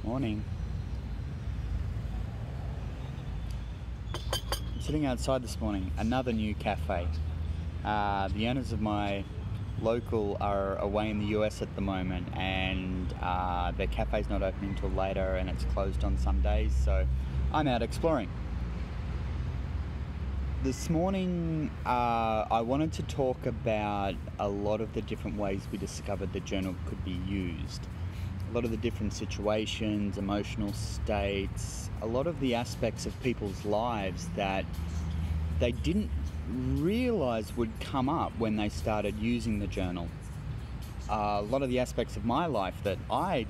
Morning. I'm sitting outside this morning, another new cafe. The owners of my local are away in the US at the moment, and their cafe's not opening until later, and it's closed on some days, so I'm out exploring. This morning I wanted to talk about a lot of the different ways we discovered the journal could be used. A lot of the different situations, emotional states, a lot of the aspects of people's lives that they didn't realize would come up when they started using the journal. A lot of the aspects of my life that I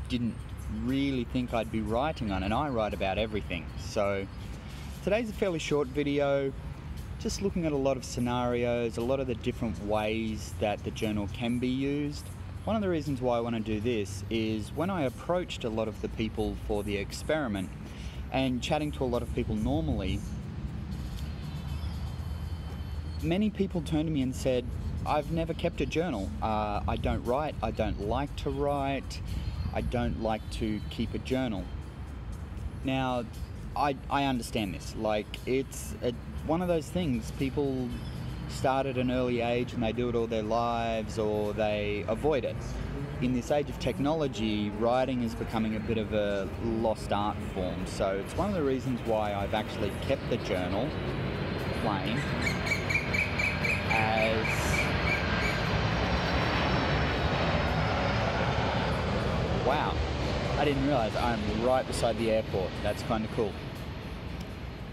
didn't really think I'd be writing on, and I write about everything. So today's a fairly short video, just looking at a lot of scenarios, a lot of the different ways that the journal can be used. One of the reasons why I want to do this is when I approached a lot of the people for the experiment and chatting to a lot of people normally, many people turned to me and said, I've never kept a journal. I don't write, I don't like to write, I don't like to keep a journal. Now, I understand this. Like, it's one of those things people start at an early age and they do it all their lives, or they avoid it. In this age of technology, writing is becoming a bit of a lost art form. So it's one of the reasons why I've actually kept the journal plain as wow, I didn't realize I'm right beside the airport. That's kind of cool.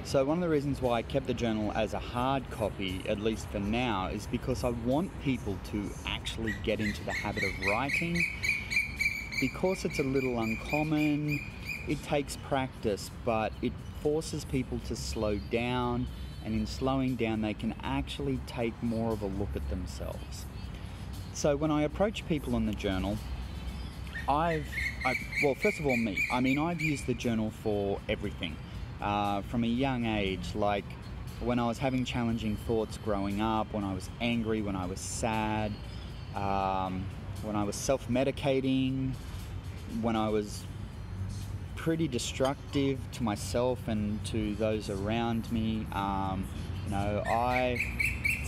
So one of the reasons why I kept the journal as a hard copy, at least for now, is because I want people to actually get into the habit of writing. Because it's a little uncommon, it takes practice, but it forces people to slow down, and in slowing down they can actually take more of a look at themselves. So when I approach people on the journal, well, first of all, I've used the journal for everything. From a young age, like when I was having challenging thoughts growing up, when I was angry, when I was sad, when I was self-medicating, when I was pretty destructive to myself and to those around me. I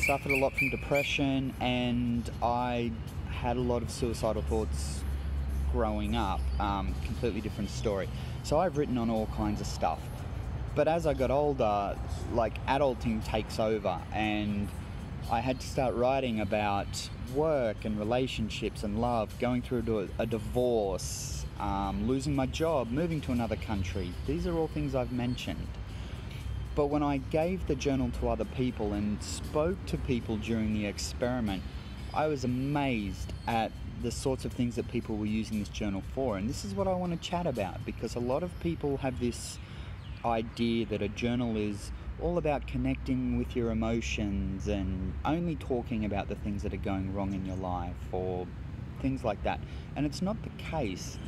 suffered a lot from depression, and I had a lot of suicidal thoughts growing up. Completely different story. So I've written on all kinds of stuff. But as I got older, like, adulting takes over, and I had to start writing about work and relationships and love, going through a divorce, losing my job, moving to another country. These are all things I've mentioned. But when I gave the journal to other people and spoke to people during the experiment, I was amazed at the sorts of things that people were using this journal for. And this is what I want to chat about, because a lot of people have this idea that a journal is all about connecting with your emotions and only talking about the things that are going wrong in your life or things like that. And it's not the case.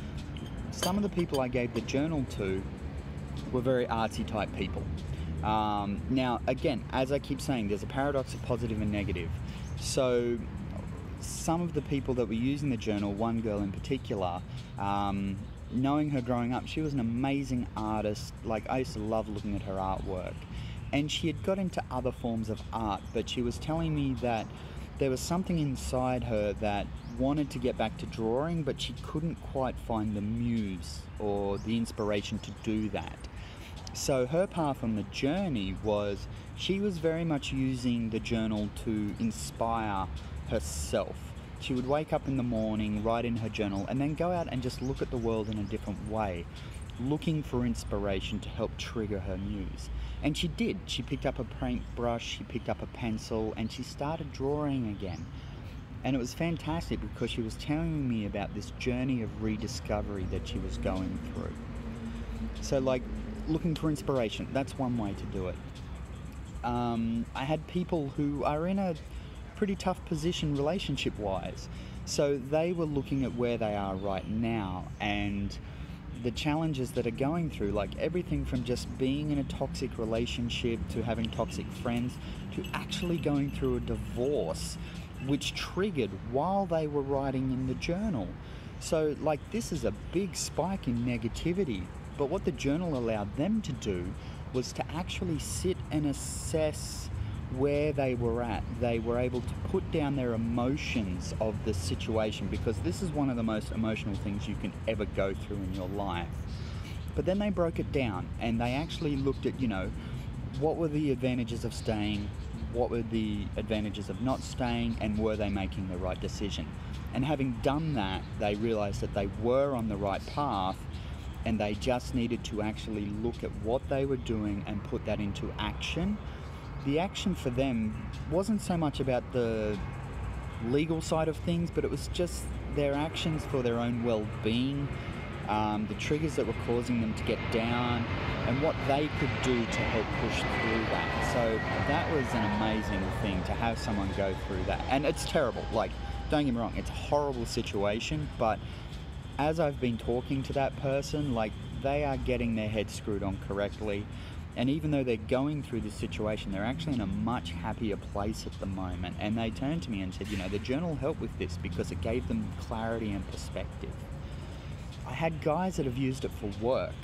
Some of the people I gave the journal to were very artsy type people. Now, again, as I keep saying, there's a paradox of positive and negative. So some of the people that were using the journal, one girl in particular, knowing her growing up, she was an amazing artist. Like, I used to love looking at her artwork. And she had got into other forms of art, but she was telling me that there was something inside her that wanted to get back to drawing, but she couldn't quite find the muse or the inspiration to do that. So her path on the journey was, she was very much using the journal to inspire herself. She would wake up in the morning, write in her journal, and then go out and just look at the world in a different way, looking for inspiration to help trigger her muse. And she did. She picked up a paintbrush, she picked up a pencil, and she started drawing again. And it was fantastic because she was telling me about this journey of rediscovery that she was going through. So, like, looking for inspiration, that's one way to do it. I had people who are in a pretty tough position relationship-wise. So they were looking at where they are right now and the challenges that are going through, like everything from just being in a toxic relationship to having toxic friends to actually going through a divorce, which triggered while they were writing in the journal. So like this is a big spike in negativity, but what the journal allowed them to do was to actually sit and assess where they were at. They were able to put down their emotions of the situation, because this is one of the most emotional things you can ever go through in your life. But then they broke it down and they actually looked at, what were the advantages of staying, what were the advantages of not staying, and were they making the right decision? And having done that, they realized that they were on the right path, and they just needed to actually look at what they were doing and put that into action. The action for them wasn't so much about the legal side of things, but it was just their actions for their own well-being, the triggers that were causing them to get down, and what they could do to help push through that. So that was an amazing thing to have someone go through that. And it's terrible, like, don't get me wrong, it's a horrible situation, but as I've been talking to that person, like, they are getting their head screwed on correctly. And even though they're going through this situation, they're actually in a much happier place at the moment. And they turned to me and said, the journal helped with this because it gave them clarity and perspective. I had guys that have used it for work.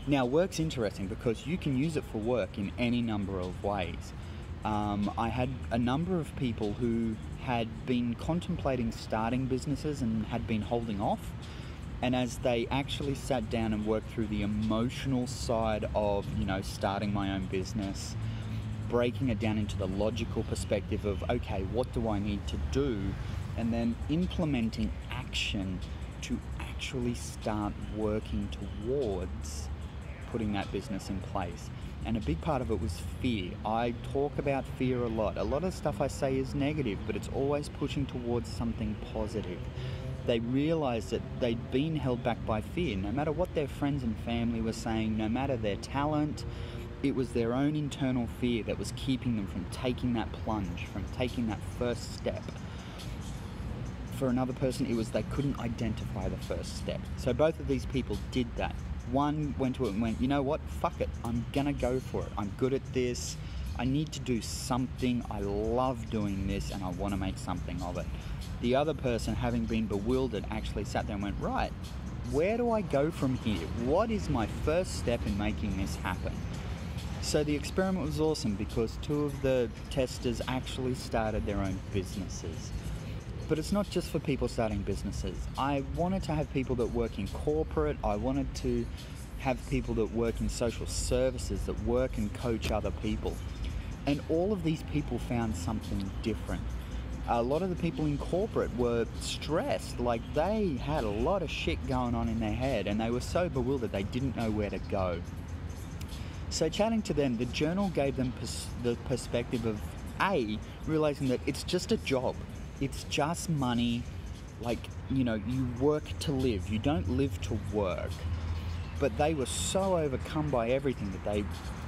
Now, work's interesting because you can use it for work in any number of ways. I had a number of people who had been contemplating starting businesses and had been holding off. And as they actually sat down and worked through the emotional side of, starting my own business, breaking it down into the logical perspective of, okay, what do I need to do? And then implementing action to actually start working towards putting that business in place. And a big part of it was fear. I talk about fear a lot. A lot of stuff I say is negative, but it's always pushing towards something positive. They realized that they'd been held back by fear. No matter what their friends and family were saying, no matter their talent, it was their own internal fear that was keeping them from taking that plunge, from taking that first step. For another person, it was they couldn't identify the first step. So both of these people did that. One went to it and went, you know what, fuck it, I'm gonna go for it. I'm good at this. I need to do something. I love doing this and I want to make something of it. The other person, having been bewildered, actually sat there and went, right, where do I go from here? What is my first step in making this happen? So the experiment was awesome because two of the testers actually started their own businesses. But it's not just for people starting businesses. I wanted to have people that work in corporate. I wanted to have people that work in social services, that work and coach other people. And all of these people found something different. A lot of the people in corporate were stressed, like they had a lot of shit going on in their head and they were so bewildered they didn't know where to go. So chatting to them, the journal gave them the perspective of realizing that it's just a job. It's just money. Like, you work to live. You don't live to work. But they were so overcome by everything that they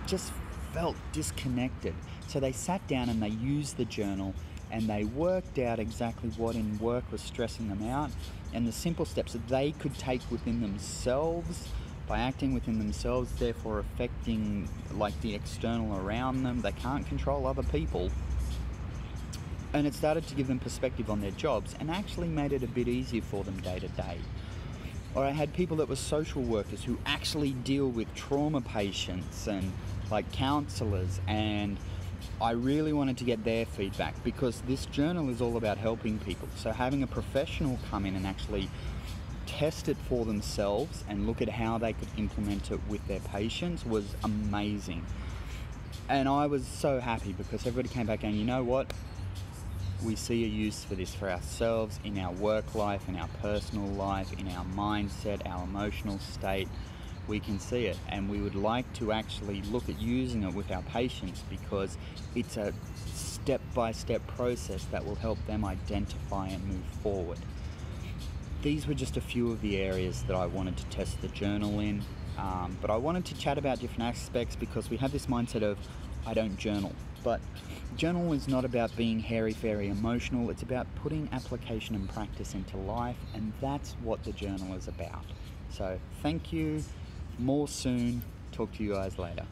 just felt disconnected. So they sat down and they used the journal and they worked out exactly what in work was stressing them out and the simple steps that they could take within themselves by acting within themselves, therefore affecting like the external around them. They can't control other people. And it started to give them perspective on their jobs and actually made it a bit easier for them day to day. Or I had people that were social workers who actually deal with trauma patients and like counselors, and I really wanted to get their feedback because this journal is all about helping people. So having a professional come in and actually test it for themselves and look at how they could implement it with their patients was amazing. And I was so happy because everybody came back and, you know what? We see a use for this for ourselves in our work life, in our personal life, in our mindset, our emotional state. We can see it, and we would like to actually look at using it with our patients because it's a step-by-step process that will help them identify and move forward. These were just a few of the areas that I wanted to test the journal in, but I wanted to chat about different aspects because we have this mindset of I don't journal. But journal is not about being hairy-fairy emotional. It's about putting application and practice into life, and that's what the journal is about. So thank you. More soon. Talk to you guys later.